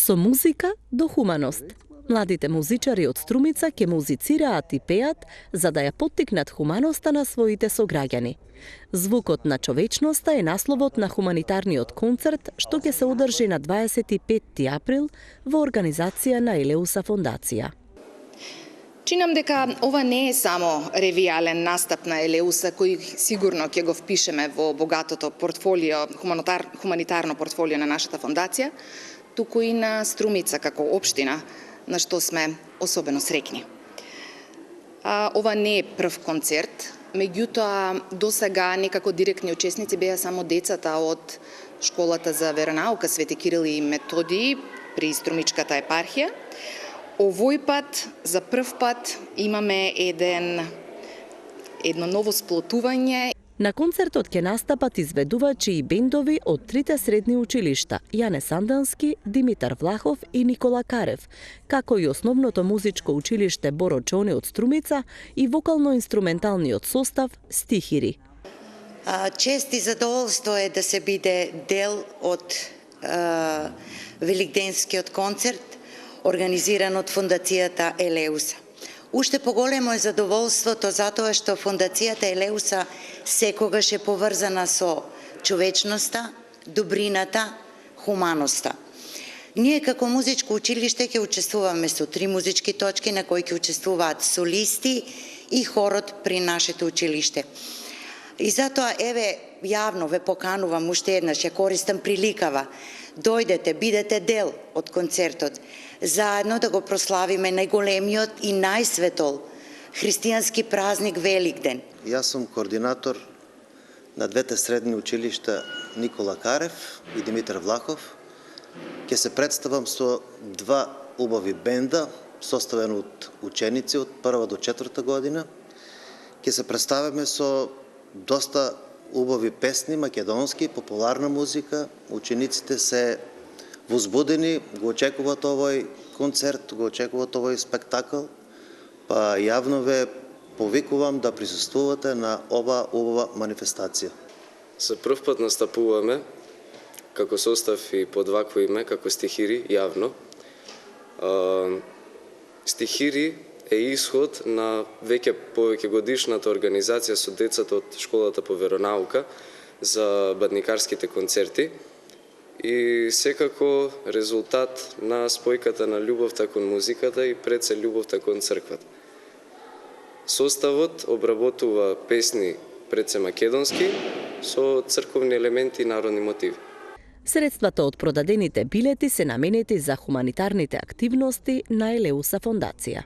Со музика до хуманост. Младите музичари од Струмица ќе музицираат и пеат за да ја поттикнат хуманоста на своите сограѓани. Звукот на човечноста е насловот на хуманитарниот концерт што ќе се одржи на 25 април во организација на Елеуса фондација. Чинам дека ова не е само ревијален настап на Елеуса, кој сигурно ќе го впишеме во богатото портфолио, хуманитарно портфолио на нашата фондација, туку и на Струмица како општина, на што сме особено среќни. Ова не е прв концерт, меѓутоа досега некако директни учесници беа само децата од школата за веронаука Свети Кирил и Методиј при Струмичката епархија. Овој пат, за прв пат, имаме едно ново сплотување. На концертот ќе настапат изведувачи и бендови од трите средни училишта Јане Сандански, Димитар Влахов и Никола Карев, како и основното музичко училиште Боро Чони од Струмица и вокално-инструменталниот состав Стихири. Чест и задоволство е да се биде дел од великденскиот концерт, организиран од фондацијата Елеуса. Уште поголемо е задоволството затоа што фондацијата Елеуса секогаш е поврзана со човечноста, добрината, хуманоста. Ние како музичко училиште ќе учествуваме со 3 музички точки на кои ќе учествуваат солисти и хорот при нашето училиште. И затоа еве јавно ве поканувам уште еднаш, ја користам приликава. Дојдете, бидете дел од концертот, заедно да го прославиме најголемиот и најсветол христијански празник Великден. Јас сум координатор на двете средни училишта Никола Карев и Димитар Влахов. Ќе се представам со два убави бенда, составени од ученици од 1 до 4 година. Ќе се представиме со доста убави песни, македонски, популарна музика. Учениците се возбудени, го очекуваат овој концерт, го очекуваат овој спектакл, па јавно ве повикувам да присуствувате на ова убава манифестација. За прв пат настапуваме како состав и под вакво име, како Стихири, јавно. Стихири е исход на веќе повеќе годишната организација со децата од школата по веронаука за бадникарските концерти и секако резултат на спојката на љубовта кон музиката и пред се љубовта кон црквата. Составот обработува песни пред се македонски со црковни елементи и народни мотиви. Средствата од продадените билети се наменети за хуманитарните активности на Елеуса фондација.